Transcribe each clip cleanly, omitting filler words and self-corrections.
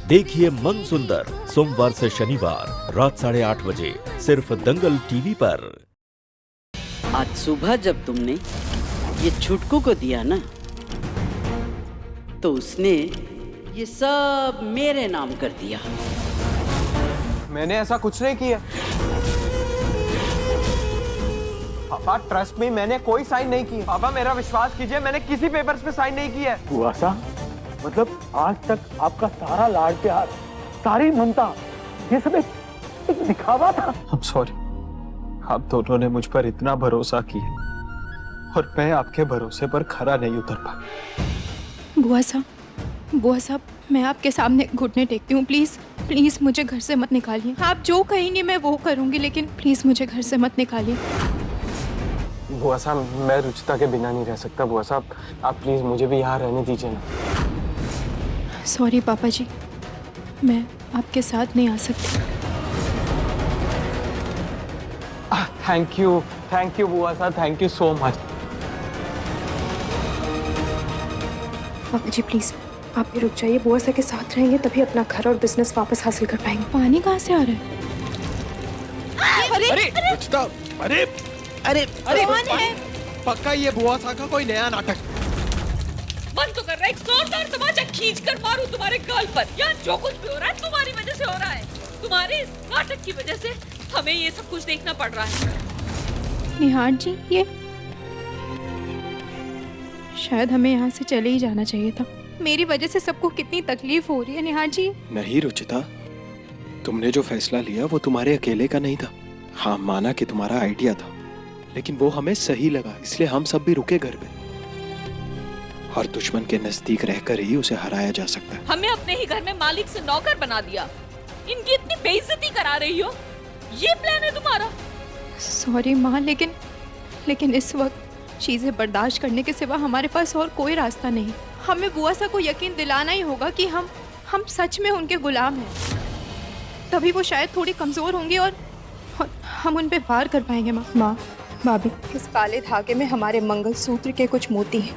देखिए मन सुंदर सोमवार से शनिवार रात 8:30 बजे सिर्फ दंगल टीवी पर। आज सुबह जब तुमने ये छुटकू को दिया ना, तो उसने ये सब मेरे नाम कर दिया। मैंने ऐसा कुछ नहीं किया। पापा ट्रस्ट में, मैंने कोई साइन नहीं किया। पापा मेरा विश्वास कीजिए, मैंने किसी पेपर्स पे साइन नहीं किया है। हुआ सा मतलब आज तक आपका सारा लाड प्यार, सारी ममता, ये सब एक दिखावा था। I'm sorry, आप दोनों ने मुझ पर इतना भरोसा किया और मैं आपके भरोसे पर खरा नहीं उतर पाया। बुआ साहब, मैं आपके सामने घुटने टेकती हूँ। प्लीज प्लीज मुझे घर से मत निकालिए। आप जो कहेंगे मैं वो करूँगी, लेकिन प्लीज मुझे घर से मत निकालिए। बुआ साहब, मैं रुचिता के बिना नहीं रह सकता। बुआ साहब, आप प्लीज मुझे भी यहाँ रहने दीजिए ना। सॉरी पापा जी, मैं आपके साथ नहीं आ सकती। थैंक यू बुआ साहब, थैंक यू सो मच। पापा जी प्लीज आप भी रुक जाइए। बुआ सा के साथ रहेंगे तभी अपना घर और बिजनेस वापस हासिल कर पाएंगे। पानी कहाँ से आ रहा है? अरे रुचिता, अरे अरे अरे कौन है? पक्का ये बुआ सा का कोई नया नाटक। बंद तो कर रहा है, एक जोरदार तमाचा खींच कर मारूं तुम्हारे गाल पर। यहाँ जो कुछ भी हो रहा है तुम्हारी वजह से हो रहा है। तुम्हारे इस नाटक की वजह से हमें ये सब कुछ देखना पड़ रहा है। निहार जी, ये शायद हमें यहाँ से चले ही जाना चाहिए था। मेरी वजह से सबको कितनी तकलीफ हो रही है निहार जी। नहीं रुचिता, तुमने जो फैसला लिया वो तुम्हारे अकेले का नहीं था। हाँ, माना कि तुम्हारा आइडिया था, लेकिन वो हमें सही लगा, इसलिए हम सब भी रुके घर पे। और दुश्मन के नजदीक रहकर ही उसे हराया जा सकता है। हमें अपने ही घर में मालिक से नौकर बना दिया। इनकी इतनी बेइज्जती करा रही हो, ये प्लान है तुम्हारा? सॉरी माँ, लेकिन इस वक्त चीजें बर्दाश्त करने के सिवा हमारे पास और कोई रास्ता नहीं। हमें बुआ सा को यकीन दिलाना ही होगा कि हम सच में उनके गुलाम हैं। तभी वो शायद थोड़ी कमजोर होंगी और हम उन पे वार कर पाएंगे। माँ भाभी, इस काले धागे में हमारे मंगलसूत्र के कुछ मोती हैं,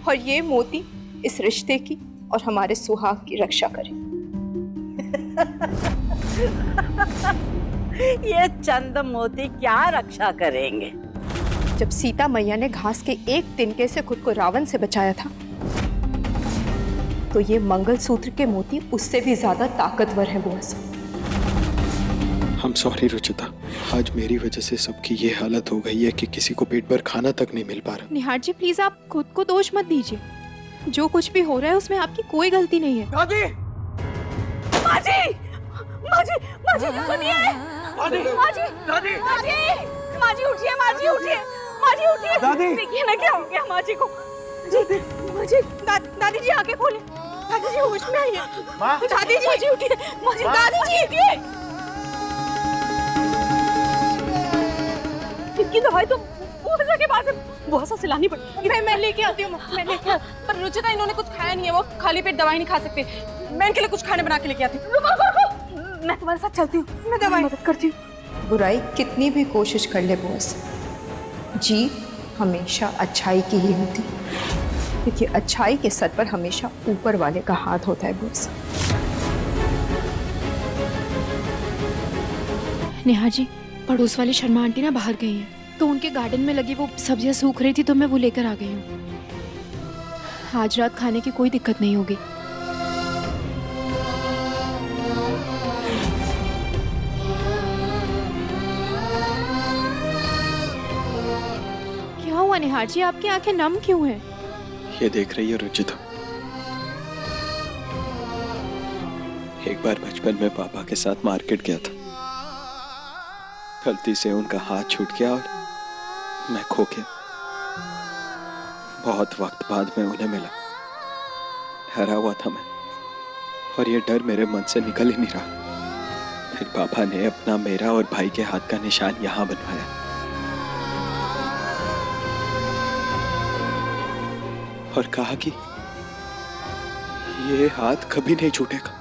और ये मोती इस रिश्ते की और हमारे सुहाग की रक्षा करें। ये चंद मोती क्या रक्षा करेंगे? जब सीता मैया ने घास के एक तिनके से खुद को रावण से बचाया था, तो ये मंगलसूत्र के मोती उससे भी ज्यादा ताकतवर हैं बुआ सा। हम सॉरी रुचिता, आज मेरी वजह से सबकी ये हालत हो गई है कि किसी को पेट भर खाना तक नहीं मिल पा रहा। निहार जी प्लीज आप खुद को दोष मत दीजिए। जो कुछ भी हो रहा है उसमें आपकी कोई गलती नहीं है। दादी, माजी, माजी, माजी, सुनिए। दादी, माजी, दादी, माजी, माजी उठिए, माजी उठिए, माजी उठिए। दादी। देखिए ना क्या हो गया माजी को। माजी, दादी जी आंखें खोले। दादी जी होश में आइए। दादी जी, माजी उठिए, माजी, दादी जी उठिए। इनकी दवाई तो बुआ के पास है, बुआ सा सिलानी पड़ेगी। मैं लेके आती हूँ, मैं लेके आती हूँ। पर रुचिता, इन्होंने कुछ खाया नहीं है, वो खाली पेट दवाई नहीं खा सकते। मैं इनके लिए कुछ खाने बना के लेके आती हूँ। मैं तुम्हारे साथ चलती हूँ, मैं दवाई मदद करती हूँ। बुराई कितनी भी कोशिश कर ले बुआ से, जीत हमेशा अच्छाई की ही होती है, क्योंकि अच्छाई के सर पर हमेशा ऊपर वाले का हाथ होता है बुआ से। नेहा जी, पड़ोस वाली शर्मा आंटी ना बाहर गई हैं, तो उनके गार्डन में लगी वो सब्जियां सूख रही थी, तो मैं वो लेकर आ गई हूँ। आज रात खाने की कोई दिक्कत नहीं होगी। क्या हुआ निहार जी, आपकी आंखें नम क्यों हैं? ये देख रही है रुचिता, एक बार बचपन में पापा के साथ मार्केट गया था। गलती से उनका हाथ छूट गया और मैं खो गया। बहुत वक्त बाद में उन्हें मिला। डरा हुआ था मैं, और ये डर मेरे मन से निकल ही नहीं रहा। फिर पापा ने अपना, मेरा और भाई के हाथ का निशान यहां बनवाया। और कहा कि ये हाथ कभी नहीं छूटेगा।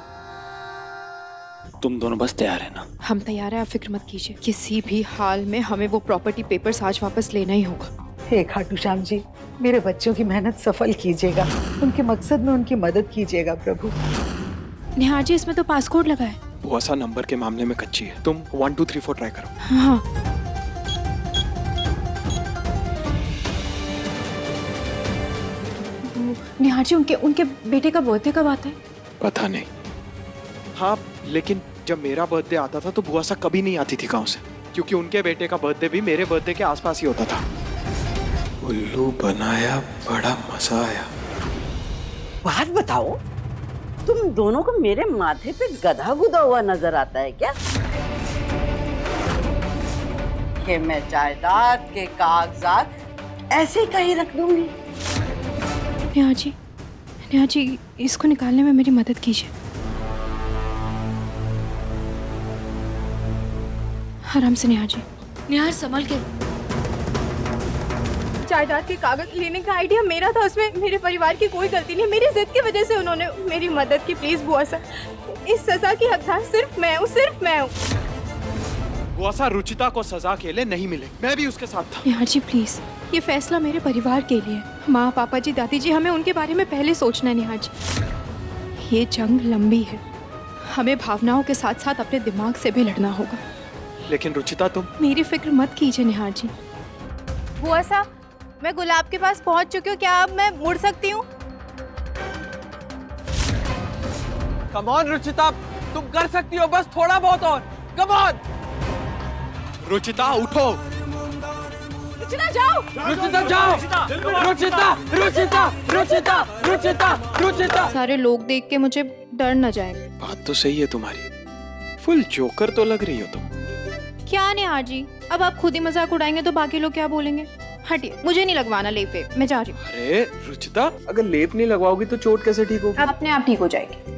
तुम दोनों बस तैयार है ना? हम तैयार हैं, आप फिक्र मत कीजिए। किसी भी हाल में हमें वो प्रॉपर्टी पेपर्स आज वापस लेना ही होगा। हे खाटू श्याम जी, मेरे बच्चों की मेहनत सफल कीजिएगा, उनके मकसद में उनकी मदद कीजिएगा प्रभु। निहार जी इसमें तो पासकोड लगा है। बुआसा नंबर के मामले में कच्ची है। तुम 1 2 3 4 ट्राई करो। हाँ निहार जी उनके बेटे का बर्थडे कब आता है? पता नहीं। हाँ, लेकिन जब मेरा बर्थडे आता था तो बुआसा कभी नहीं आती थी गांव से, क्योंकि उनके बेटे का बर्थडे भी मेरे बर्थडे के आसपास ही होता था। उल्लू बनाया, बड़ा मजा आया। बात बताओ, तुम दोनों को मेरे माथे पे गधा गुदा हुआ नजर आता है क्या? कि मैं जायदाद के कागजात ऐसे ही कहीं रख दूंगी? नेहा जी इसको निकालने में मेरी मदद कीजिए। आराम से नेहा जी। निहार संभल के। जायदाद के कागज लेने का आइडिया मेरा था, उसमें मेरे परिवार की कोई गलती नहीं, मेरी जिद की वजह से उन्होंने मेरी मदद की। प्लीज बुआ सा, इस सजा की हकदार सिर्फ मैं हूँ। बुआसा, रुचिता को सजा के लिए नहीं मिले, मैं भी उसके साथ था। नेहा जी प्लीज, ये फैसला मेरे परिवार के लिए। माँ, पापा जी, दादी जी, हमें उनके बारे में पहले सोचना है। नेहा जी, ये जंग लंबी है, हमें भावनाओं के साथ साथ अपने दिमाग से भी लड़ना होगा। लेकिन रुचिता, तुम मेरी फिक्र मत कीजिए नेहा जी। बुआ सा, मैं गुलाब के पास पहुंच चुकी हूँ, क्या अब मैं मुड़ सकती हूँ? कम ऑन रुचिता, तुम कर सकती हो, बस थोड़ा बहुत और। कम ऑन रुचिता, उठो। रुचिता जाओ। रुचिता जाओ। रुचिता, रुचिता, रुचिता, रुचिता, रुचिता। सारे लोग देख के मुझे डर न जाए। बात तो सही है तुम्हारी, फुल जोकर तो लग रही हो तुम। क्या नेहा जी, अब आप खुद ही मजाक उड़ाएंगे तो बाकी लोग क्या बोलेंगे? हटिए, मुझे नहीं लगवाना लेप वेप, मैं जा रही हूँ। अरे रुचिता, अगर लेप नहीं लगवाओगी तो चोट कैसे ठीक होगी? अपने आप ठीक हो जाएगी।